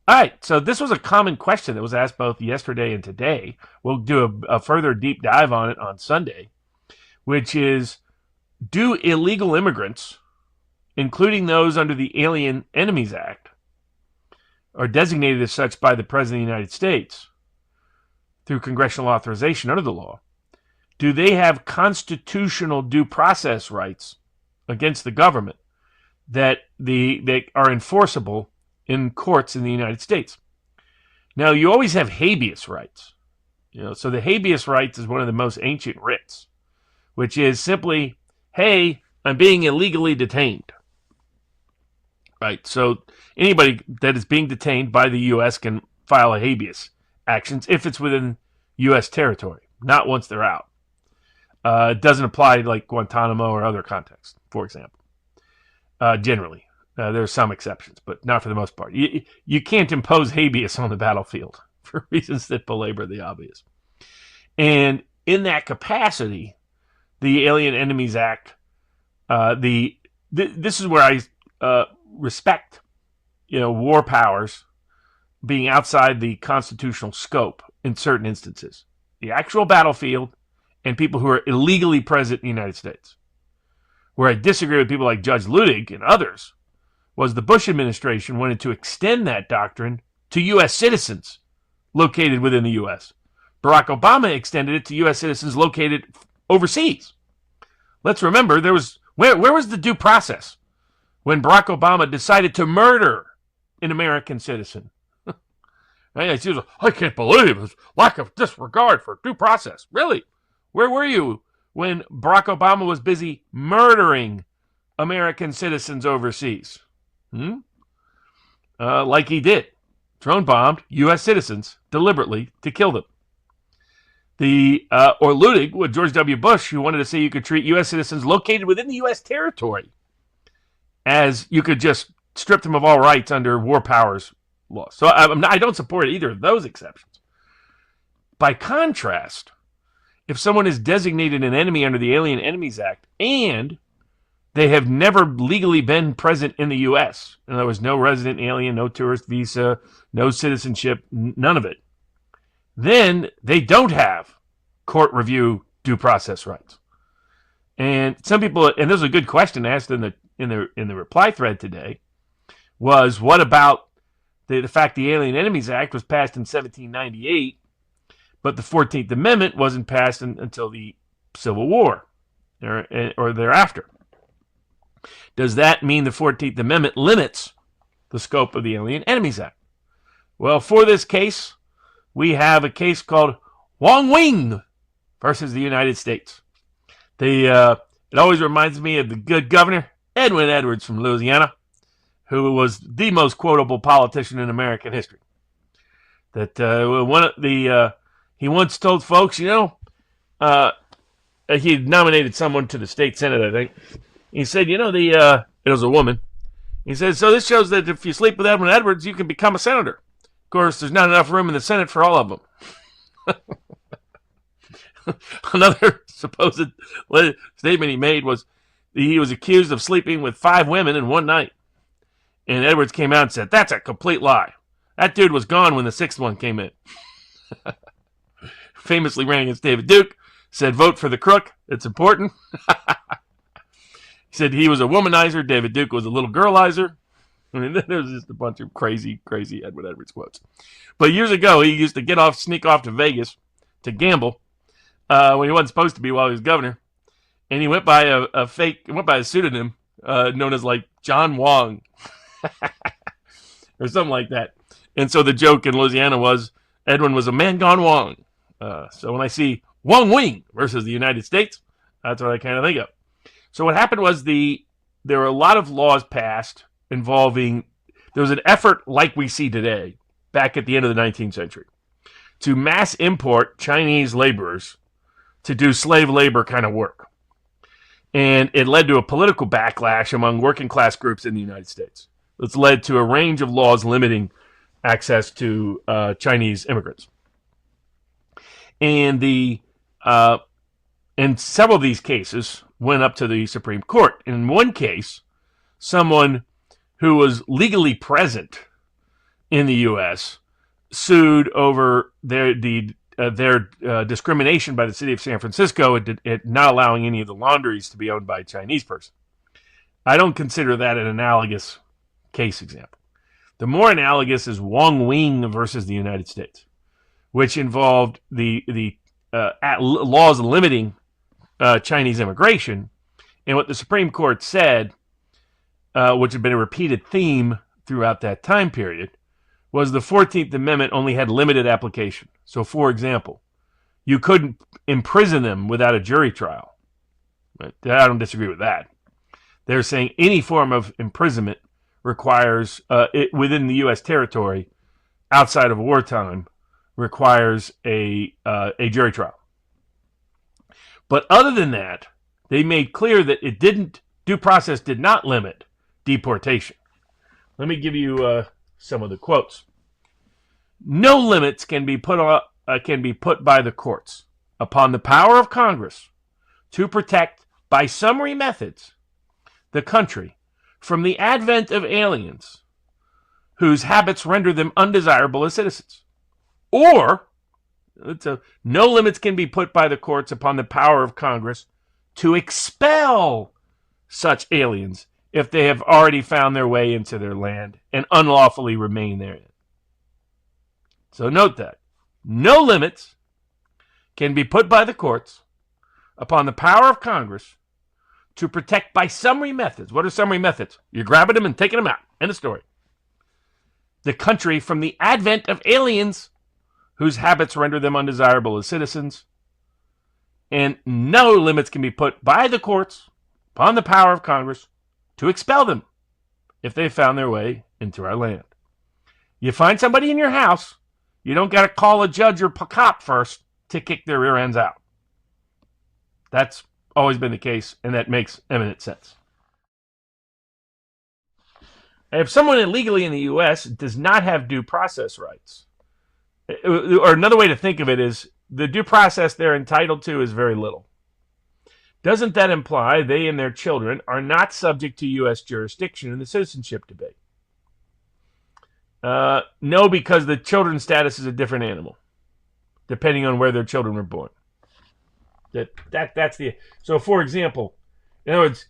All right, so this was a common question that was asked both yesterday and today. We'll do a further deep dive on it on Sunday, which is, do illegal immigrants, including those under the Alien Enemies Act, are designated as such by the President of the United States through congressional authorization under the law, do they have constitutional due process rights against the government that are enforceable in courts in the United States? Now, you always have habeas rights. So the habeas rights is one of the most ancient writs, which is simply, hey, I'm being illegally detained. Right? So anybody that is being detained by the U.S. can file a habeas actions if it's within U.S. territory, not once they're out. It doesn't apply like Guantanamo or other contexts, for example. Generally, there are some exceptions, but not for the most part. You can't impose habeas on the battlefield for reasons that belabor the obvious. And in that capacity, the Alien Enemies Act, this is where I respect, war powers being outside the constitutional scope in certain instances. The actual battlefield and people who are illegally present in the United States. Where I disagree with people like Judge Luttig and others was the Bush administration wanted to extend that doctrine to U.S. citizens located within the U.S. Barack Obama extended it to U.S. citizens located overseas. Let's remember, where was the due process when Barack Obama decided to murder an American citizen? I can't believe his lack of disregard for due process. Really? Where were you when Barack Obama was busy murdering American citizens overseas? Like he did. Drone bombed U.S. citizens deliberately to kill them. Or Luttig with George W. Bush, who wanted to say you could treat U.S. citizens located within the U.S. territory as you could just strip them of all rights under war powers law. So I don't support either of those exceptions. By contrast, if someone is designated an enemy under the Alien Enemies Act and they have never legally been present in the U.S., in other words, no resident alien, no tourist visa, no citizenship, none of it, then they don't have court review due process rights. And some people, and this is a good question asked in the reply thread today, was what about the fact the Alien Enemies Act was passed in 1798, but the 14th Amendment wasn't passed until the Civil War or thereafter? Does that mean the 14th Amendment limits the scope of the Alien Enemies Act? Well, for this case, we have a case called Wong Wing versus the United States. It always reminds me of the good governor, Edwin Edwards from Louisiana, who was the most quotable politician in American history. He once told folks, he nominated someone to the state senate, I think. He said, it was a woman. He said, so this shows that if you sleep with Edwin Edwards, you can become a senator. Of course, there's not enough room in the Senate for all of them. Another supposed statement he made was he was accused of sleeping with 5 women in one night. And Edwards came out and said, that's a complete lie. That dude was gone when the 6th one came in. Famously ran against David Duke, said vote for the crook, it's important. He said he was a womanizer, David Duke was a little girlizer. I mean, there's just a bunch of crazy Edwin Edwards quotes. But years ago, he used to sneak off to Vegas to gamble when he wasn't supposed to be while he was governor. And he went by a pseudonym known as like John Wong or something like that. And so the joke in Louisiana was Edwin was a man gone Wong. So when I see Wong Wing versus the United States, that's what I kind of think of. So what happened was there were a lot of laws passed involving, there was an effort like we see today, back at the end of the 19th century, to mass import Chinese laborers to do slave labor kind of work. And it led to a political backlash among working class groups in the United States. It's led to a range of laws limiting access to Chinese immigrants. And several of these cases went up to the Supreme Court. In one case, someone who was legally present in the U.S. sued over their discrimination by the city of San Francisco at not allowing any of the laundries to be owned by a Chinese person. I don't consider that an analogous case example. The more analogous is Wong Wing versus the United States, which involved the laws limiting Chinese immigration. And what the Supreme Court said, which had been a repeated theme throughout that time period, was the 14th Amendment only had limited application. So, for example, you couldn't imprison them without a jury trial. I don't disagree with that. They're saying any form of imprisonment requires, within the U.S. territory, outside of wartime, requires a jury trial. But other than that, they made clear that due process did not limit deportation. Let me give you some of the quotes. No limits can be put by the courts upon the power of Congress to protect by summary methods the country from the advent of aliens whose habits render them undesirable as citizens. Or, no limits can be put by the courts upon the power of Congress to expel such aliens if they have already found their way into their land and unlawfully remain therein. So note that. No limits can be put by the courts upon the power of Congress to protect by summary methods. What are summary methods? You're grabbing them and taking them out. End of story. The country from the advent of aliens whose habits render them undesirable as citizens. And no limits can be put by the courts upon the power of Congress to expel them if they found their way into our land. You find somebody in your house, you don't got to call a judge or cop first to kick their rear ends out. That's always been the case, and that makes eminent sense. If someone illegally in the U.S. does not have due process rights, or another way to think of it is the due process they're entitled to is very little. Doesn't that imply they and their children are not subject to U.S. jurisdiction in the citizenship debate? No, because the children's status is a different animal, depending on where their children were born. So, for example, in other words,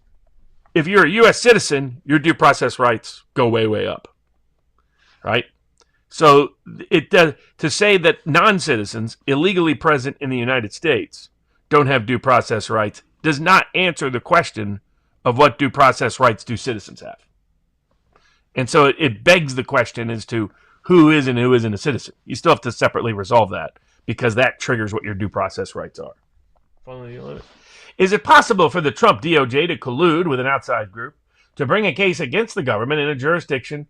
if you're a U.S. citizen, your due process rights go way, way up, right? So to say that non-citizens illegally present in the United States don't have due process rights does not answer the question of what due process rights do citizens have. And so it begs the question as to who is and who isn't a citizen. You still have to separately resolve that because that triggers what your due process rights are. Is it possible for the Trump DOJ to collude with an outside group to bring a case against the government in a jurisdiction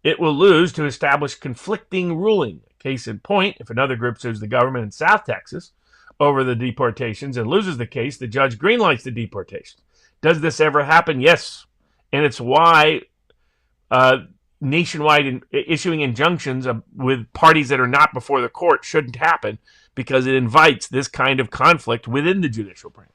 it will lose to establish conflicting ruling? Case in point, if another group sues the government in South Texas over the deportations and loses the case, the judge greenlights the deportation. Does this ever happen? Yes. And it's why nationwide issuing injunctions with parties that are not before the court shouldn't happen, because it invites this kind of conflict within the judicial branch.